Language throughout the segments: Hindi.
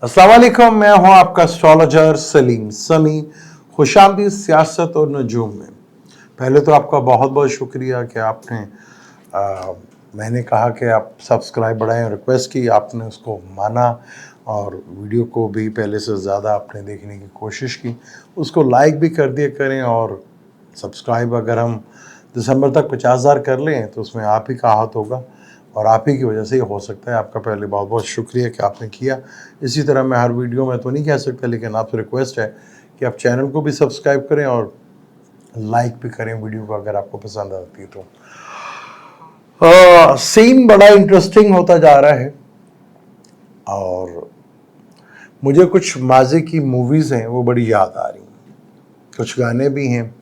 अस्सलाम वालेकुम, मैं हूं आपका एस्ट्रोलॉजर सलीम समी। खुशामदीद सियासत और नजूम में। पहले तो आपका बहुत बहुत शुक्रिया कि आपने मैंने कहा कि आप सब्सक्राइब बढ़ाएं, रिक्वेस्ट की, आपने उसको माना और वीडियो को भी पहले से ज़्यादा आपने देखने की कोशिश की। उसको लाइक भी कर दिया करें और सब्सक्राइब अगर हम दिसंबर तक 50,000 कर लें तो उसमें आप ही का हाथ होगा और आप ही की वजह से ही हो सकता है। आपका पहले बहुत बहुत शुक्रिया कि आपने किया। इसी तरह मैं हर वीडियो में तो नहीं कह सकता, लेकिन आपसे रिक्वेस्ट है कि आप चैनल को भी सब्सक्राइब करें और लाइक भी करें वीडियो को अगर आपको पसंद आती है तो। सीन बड़ा इंटरेस्टिंग होता जा रहा है और मुझे कुछ माजी की मूवीज़ हैं वो बड़ी याद आ रही हैं। कुछ गाने भी हैं।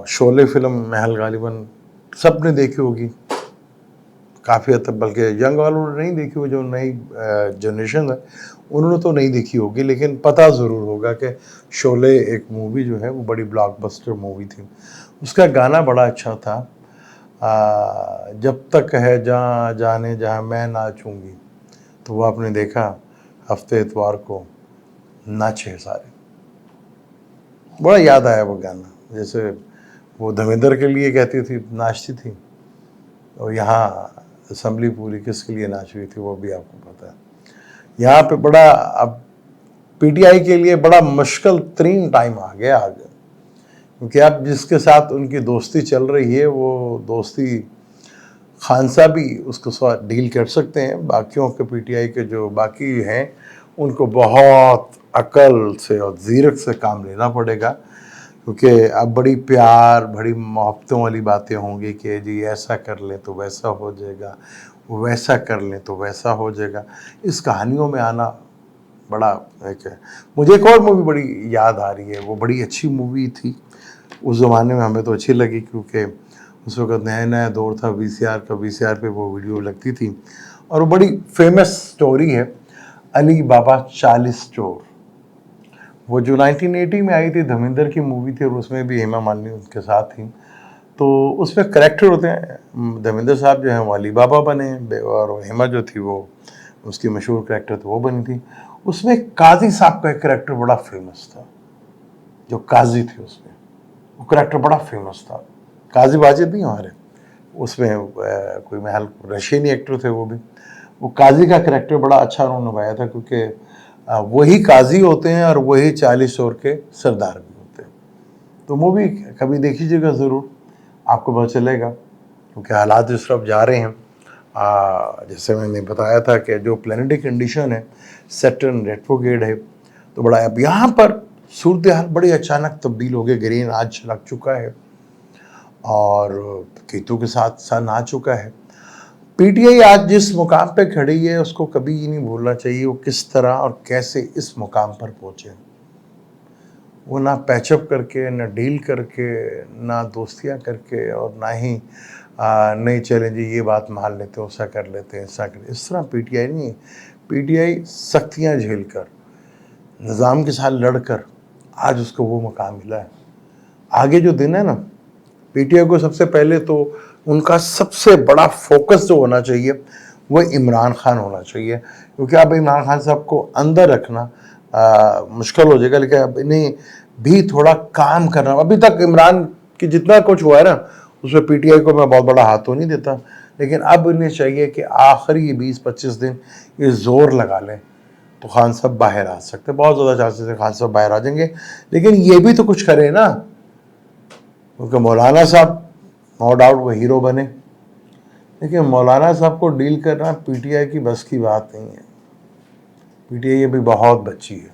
शोले फिल्म महल गालिबन सब ने देखी होगी, काफ़ी हद तक, बल्कि यंग वालों ने नहीं देखी हो, जो नई जनरेशन है उन्होंने तो नहीं देखी होगी, लेकिन पता ज़रूर होगा कि शोले एक मूवी जो है वो बड़ी ब्लॉकबस्टर मूवी थी। उसका गाना बड़ा अच्छा था। जब तक है जहाँ जाने जहाँ मैं नाचूंगी, तो वो आपने देखा हफ्ते इतवार को नाचे सारे। बड़ा याद आया वो गाना, जैसे वो धर्मेंद्र के लिए कहती थी, नाचती थी, और यहाँ असम्बली पूरी किसके लिए नाच रही थी वो भी आपको पता है। यहाँ पे बड़ा अब पीटीआई के लिए बड़ा मुश्किल तरीन टाइम आ गया आगे, क्योंकि अब जिसके साथ उनकी दोस्ती चल रही है वो दोस्ती खान साहब भी उसको साथ डील कर सकते हैं। बाकियों के पीटीआई के जो बाकी हैं उनको बहुत अकल से और ज़ीरक से काम लेना पड़ेगा, क्योंकि अब बड़ी प्यार बड़ी मोहब्बतों वाली बातें होंगी कि जी ऐसा कर लें तो वैसा हो जाएगा, वैसा कर लें तो वैसा हो जाएगा। इस कहानियों में आना बड़ा एक है। मुझे एक और मूवी बड़ी याद आ रही है, वो बड़ी अच्छी मूवी थी उस ज़माने में, हमें तो अच्छी लगी क्योंकि उस वक्त नया नया दौर था वीसीआर का। वीसीआर पे वो वीडियो लगती थी और वो बड़ी फेमस स्टोरी है, अली बाबा 40 चोर। वो जो 1980 में आई थी, धर्मेंद्र की मूवी थी और उसमें भी हेमा मालिनी उनके साथ थी। तो उसमें करेक्टर होते हैं, धर्मेंद्र साहब जो हैं वो अली बाबा बने और हेमा जो थी वो उसकी मशहूर करेक्टर तो वो बनी थी। उसमें काजी साहब का एक करेक्टर बड़ा फेमस था, जो काजी थे उसमें, वो करेक्टर बड़ा फेमस था। काजी वाजिद नहीं हमारे उसमें कोई महल रशीनी एक्टर थे वो काजी का करेक्टर बड़ा अच्छा उन्होंने निभाया था, क्योंकि वही काजी होते हैं और वही 40 चोर के सरदार भी होते हैं। तो मूवी कभी देखिएगा ज़रूर, आपको पता चलेगा, क्योंकि हालात जिस तरफ जा रहे हैं, जैसे मैंने बताया था कि जो प्लानिटरी कंडीशन है, सैटर्न रेट्रोग्रेड है, तो बड़ा अब यहाँ पर सूरत हाल बड़ी अचानक तब्दील हो गई। ग्रीन आज लग चुका है और केतु के साथ सन आ चुका है। पीटीआई आज जिस मुकाम पे खड़ी है उसको कभी ये नहीं भूलना चाहिए वो किस तरह और कैसे इस मुकाम पर पहुँचे। वो ना पैचअप करके, ना डील करके, ना दोस्तियाँ करके, और ना ही नहीं चलें जी ये बात मान लेते हैं, ऐसा कर लेते हैं, ऐसा कर, इस तरह पीटीआई नहीं है। पीटीआई सख्तियाँ झेल कर, निज़ाम के साथ लड़कर आज उसको वो मुकाम मिला है। आगे जो दिन है ना, पीटीआई को सबसे पहले तो उनका सबसे बड़ा फोकस जो होना चाहिए वो इमरान खान होना चाहिए, क्योंकि अब इमरान खान साहब को अंदर रखना मुश्किल हो जाएगा, लेकिन अब इन्हें भी थोड़ा काम करना। अभी तक इमरान की जितना कुछ हुआ है ना, उसमें पीटीआई को मैं बहुत बड़ा हाथ तो नहीं देता, लेकिन अब इन्हें चाहिए कि आखिरी 20-25 दिन ये जोर लगा लें तो खान साहब बाहर आ सकते हैं। बहुत ज़्यादा चांसेस है खान साहब बाहर आ जाएंगे, लेकिन ये भी तो कुछ करें ना, क्योंकि मौलाना साहब नो डाउट वो हीरो बने, लेकिन मौलाना साहब को डील करना पीटीआई की बस की बात नहीं है। पीटीआई अभी बहुत बच्ची है।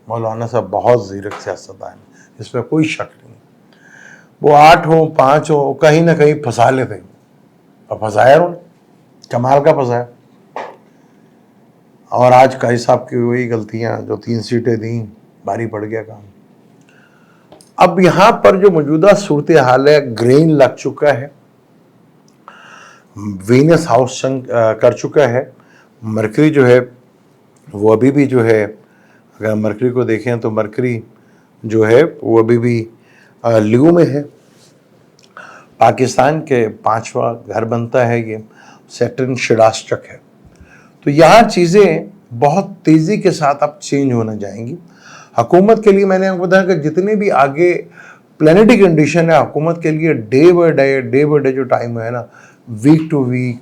मौलाना साहब बहुत ज़ीरक सियासतदान है, इसमें कोई शक नहीं। वो 8 हो 5 हो कहीं ना कहीं फंसा लेते हैं, और फंसाया उन्होंने, कमाल का फंसाया। और आज काजी साहब की वही गलतियाँ, जो 3 सीटें दी, भारी पड़ गया काम। अब यहाँ पर जो मौजूदा सूरत हाल है, ग्रेन लग चुका है, वीनस हाउस संग कर चुका है, मरकरी जो है वो अभी भी जो है, अगर मरकरी को देखें तो मरकरी जो है वो अभी भी लियो में है। पाकिस्तान के 5वां घर बनता है ये, सैटर्न षडाष्टक है। तो यहाँ चीज़ें बहुत तेज़ी के साथ अब चेंज होने जाएंगी। हुकूमत के लिए मैंने आपको बताया कि जितने भी आगे प्लानिटरी कंडीशन है हुकूमत के लिए, डे बाय डे जो टाइम है ना, वीक टू वीक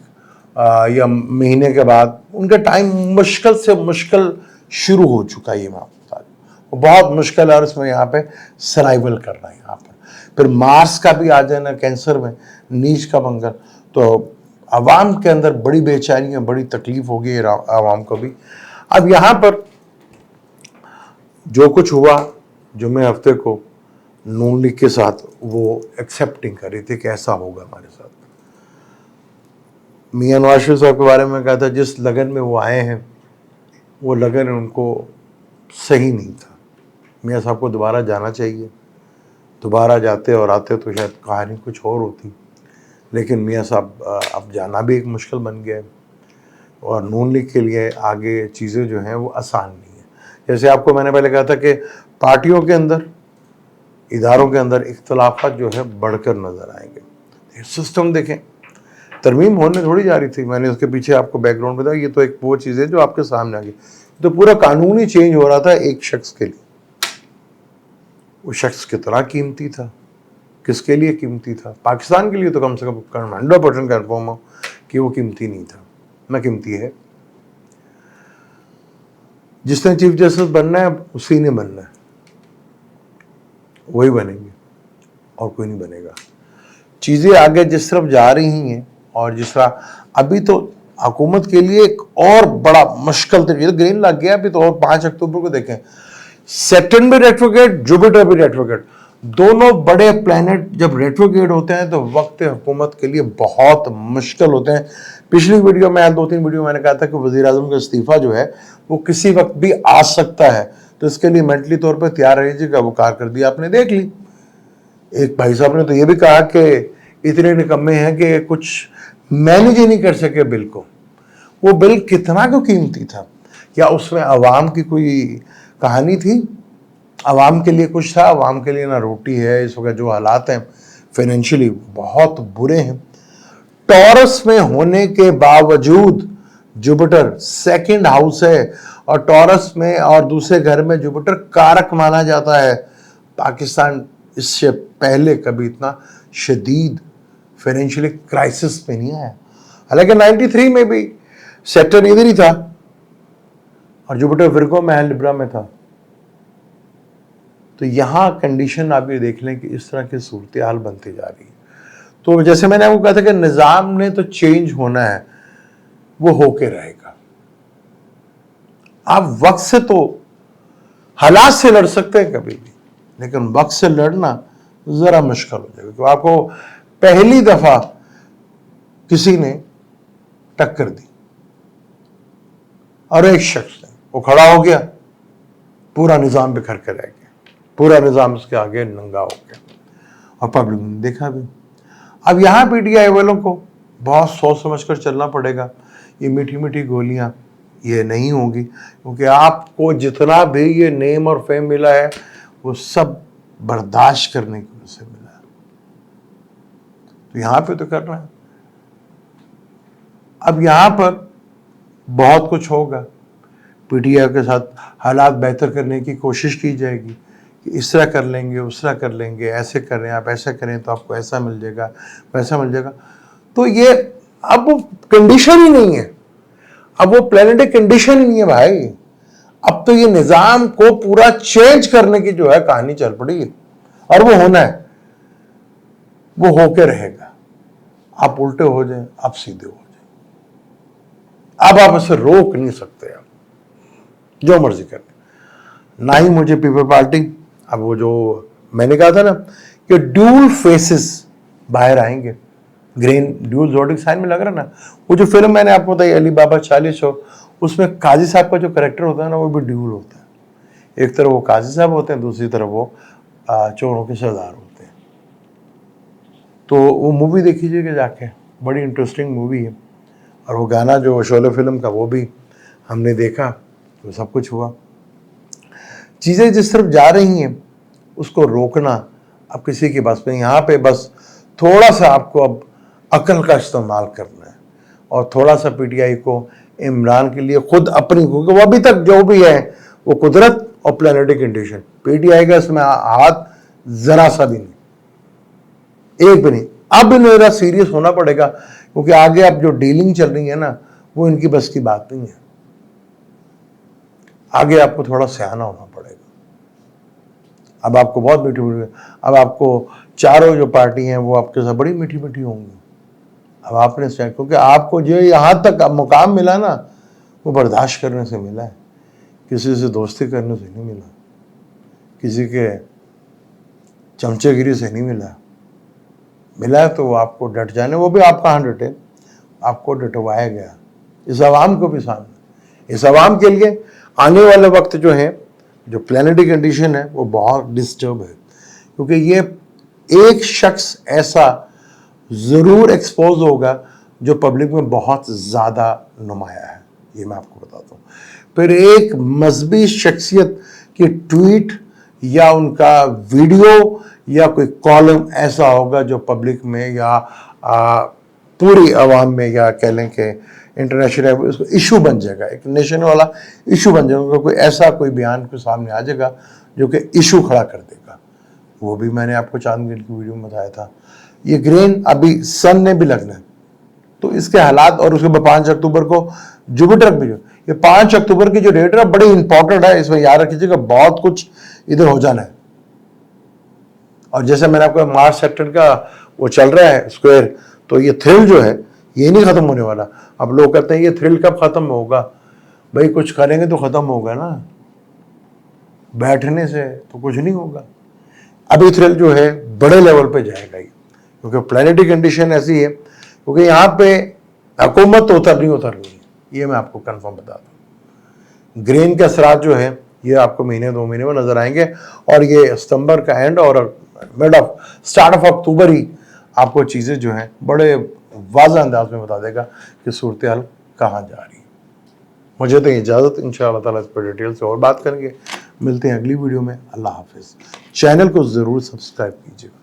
या महीने के बाद, उनका टाइम मुश्किल से मुश्किल शुरू हो चुका है। ये मैं आपको बता दूं, बहुत मुश्किल है और इसमें यहाँ पे सर्वाइवल करना है यहाँ पर। फिर मार्स का भी आ जाना कैंसर में, नीच का मंगल, तो आवाम के अंदर बड़ी बेचैनी है, बड़ी तकलीफ होगी आवाम को भी। अब यहाँ पर जो कुछ हुआ, जुम्मे हफ्ते को नून लीग के साथ वो एक्सेप्टिंग कर रही थी कि ऐसा होगा हमारे साथ। मियां नवाज शरीफ साहब के बारे में कहा था जिस लगन में वो आए हैं वो लगन उनको सही नहीं था। मियां साहब को दोबारा जाना चाहिए, दोबारा जाते और आते तो शायद कहानी कुछ और होती, लेकिन मियां साहब अब जाना भी एक मुश्किल बन गया है और नून लीग के लिए आगे चीज़ें जो हैं वो आसान नहीं है। जैसे आपको मैंने पहले कहा था कि पार्टियों के अंदर, इदारों के अंदर इख्तलाफात जो है बढ़कर नज़र आएंगे। सिस्टम देखें, तरमीम होने थोड़ी जा रही थी, मैंने उसके पीछे आपको बैकग्राउंड बताया। ये तो एक वो चीज़ है जो आपके सामने आ गई। तो पूरा कानून ही चेंज हो रहा था एक शख्स के लिए। वो शख्स कितना कीमती था, किसके लिए कीमती था? पाकिस्तान के लिए तो कम से कम 100% कन्फर्म हो कि वो कीमती नहीं था, ना कीमती है। जिसने चीफ जस्टिस बनना है उसी ने बनना है, वही बनेंगे और कोई नहीं बनेगा। चीज़ें आगे जिस तरफ जा रही हैं और जिस तरह अभी तो हुकूमत के लिए एक और बड़ा मुश्किल तरीके, ग्रीन लग गया अभी तो, और 5 अक्टूबर को देखें, सैटर्न भी रेट्रोग्रेड, जुपिटर भी रेट्रोग्रेड, दोनों बड़े प्लैनेट जब रेट्रोग्रेड होते हैं तो वक्त हुकूमत के लिए बहुत मुश्किल होते हैं। पिछली वीडियो में 2-3 वीडियो मैंने कहा था कि वज़ीर आज़म का इस्तीफ़ा जो है वो किसी वक्त भी आ सकता है, तो इसके लिए मेंटली तौर पर तैयार रहिएगा। वो कारकर्दगी आपने देख ली। एक भाई साहब ने तो ये भी कहा कि इतने निकम्मे हैं कि कुछ मैनेज ही नहीं कर सके बिल को। वो बिल कितना क्यों कीमती था? क्या उसमें आवाम की कोई कहानी थी? आवाम के लिए कुछ था? आवाम के लिए ना रोटी है। इस वक्त जो हालात हैं फाइनेंशियली बहुत बुरे हैं। टॉरस में होने के बावजूद जुपिटर सेकंड हाउस है और टॉरस में और दूसरे घर में जुपिटर कारक माना जाता है। पाकिस्तान इससे पहले कभी इतना शदीद फाइनेंशियली क्राइसिस में नहीं आया। हालांकि 93 में भी सेक्टर इधर ही था और जुपिटर विर्गो में लिब्रा में था। तो यहाँ कंडीशन आप ये देख लें कि इस तरह की सूरत हाल बनती जा रही है। तो जैसे मैंने आपको कहा था कि निज़ाम ने तो चेंज होना है, वो होके रहेगा। आप वक्त से तो हालात से लड़ सकते हैं कभी भी, लेकिन वक्त से लड़ना ज़रा मुश्किल हो जाएगा। तो आपको पहली दफ़ा किसी ने टक्कर दी और एक शख्स ने वो खड़ा हो गया, पूरा निज़ाम बिखर कर रह गया, पूरा निज़ाम उसके आगे नंगा हो गया और पब्लिक ने देखा भी। अब यहाँ पीटीआई वालों को बहुत सोच समझ कर चलना पड़ेगा। ये मीठी मीठी गोलियाँ ये नहीं होगी, क्योंकि आपको जितना भी ये नेम और फेम मिला है वो सब बर्दाश्त करने की वजह से मिला है। तो यहाँ पे तो करना है। अब यहाँ पर बहुत कुछ होगा। पीटीआई के साथ हालात बेहतर करने की कोशिश की जाएगी कि इस तरह कर लेंगे, उस तरह कर लेंगे, ऐसे करें, आप ऐसा करें तो आपको ऐसा मिल जाएगा, वैसा मिल जाएगा। तो ये अब वो कंडीशन ही नहीं है, अब वो प्लानिटरी कंडीशन ही नहीं है भाई। अब तो ये निज़ाम को पूरा चेंज करने की जो है कहानी चल पड़ी है और वो होना है, वो होके रहेगा। आप उल्टे हो जाए, आप सीधे हो जाए, अब आप इसे रोक नहीं सकते, आप जो मर्जी करें। ना ही मुझे पीपल पार्टी, अब वो जो मैंने कहा था ना कि ड्यूल फेसेस बाहर आएंगे, ग्रीन ड्यूल जोडिक साइन में लग रहा ना। वो जो फिल्म मैंने आपको बताई अली बाबा 40, उसमें काजी साहब का जो करेक्टर होता है ना वो भी ड्यूल होता है। एक तरफ वो काजी साहब होते हैं, दूसरी तरफ वो चोरों के सरदार होते हैं। तो वो मूवी देखिएगा जाके, बड़ी इंटरेस्टिंग मूवी है। और वो गाना जो शोले फिल्म का वो भी हमने देखा, तो सब कुछ हुआ। चीज़ें जिस तरफ जा रही हैं उसको रोकना अब किसी के पास में। यहाँ पे बस थोड़ा सा आपको अब अकल का इस्तेमाल करना है और थोड़ा सा पीटीआई को इमरान के लिए खुद अपनी, क्योंकि वो अभी तक जो भी है वो कुदरत और प्लानिटरी कंडीशन, पीटीआई का इसमें हाथ जरा सा भी नहीं, एक भी नहीं। अब मेरा सीरियस होना पड़ेगा, क्योंकि आगे अब जो डीलिंग चल रही है ना, वो इनकी बस की बात नहीं है। आगे आपको थोड़ा सयाना होना पड़ेगा। अब आपको बहुत मीठी मीठी, अब आपको चारों जो पार्टी हैं वो आपके साथ बड़ी मीठी मीठी होंगी। अब आपने, क्योंकि आपको जो यहाँ तक मुकाम मिला ना, वो बर्दाश्त करने से मिला है, किसी से दोस्ती करने से नहीं मिला, किसी के चमचेगिरी से नहीं मिला। मिला है तो आपको डट जाने, वो भी आप कहाँ डटे, आपको डटवाया गया इस आवाम को भी सामने। इस आवाम के लिए आने वाले वक्त जो है, जो प्लानिटरी कंडीशन है, वो बहुत डिस्टर्ब है, क्योंकि ये एक शख्स ऐसा ज़रूर एक्सपोज होगा जो पब्लिक में बहुत ज़्यादा नुमाया है, ये मैं आपको बताता हूँ। फिर एक मजहबी शख्सियत की ट्वीट या उनका वीडियो या कोई कॉलम ऐसा होगा जो पब्लिक में या पूरी आवाम में, या कह लें कि इंटरनेशनल इसको इशू बन जाएगा, एक नेशन वाला इशू बन जाएगा। कोई ऐसा कोई बयान के सामने आ जाएगा जो कि इशू खड़ा कर देगा। वो भी मैंने आपको चांदगिल की वीडियो में बताया था। ये ग्रेन अभी सन ने भी लगना है, तो इसके हालात, और उसके बाद 5 अक्टूबर को जुपिटर भी, ये 5 अक्टूबर की जो डेट है बड़ी इंपॉर्टेंट है, इसमें याद रखिएगा बहुत कुछ इधर हो जाना है। और जैसे मैंने आपको मार्स सेक्टर का वो चल रहा है स्क्वायर, तो ये थ्रिल जो है ये नहीं खत्म होने वाला। अब लोग कहते हैं ये थ्रिल कब खत्म होगा, भाई कुछ करेंगे तो खत्म होगा ना, बैठने से तो कुछ नहीं होगा। अभी थ्रिल जो है बड़े लेवल पे जाएगा, क्योंकि प्लानिटरी कंडीशन ऐसी है, क्योंकि यहाँ पे हुकूमत तो उतर रही है, ये मैं आपको कंफर्म बता दूँ। ग्रेन के असरात जो है ये आपको महीने 2 महीने में नजर आएंगे, और ये सितंबर का एंड और स्टार्ट ऑफ अक्टूबर ही आपको चीज़ें जो हैं बड़े वाज़ेह अंदाज में बता देगा कि सूरत हाल कहाँ जा रही है। मुझे तो इजाज़त, इंशाअल्लाह ताला इस पर डिटेल से और बात करेंगे। मिलते हैं अगली वीडियो में। अल्लाह हाफिज़। चैनल को ज़रूर सब्सक्राइब कीजिएगा।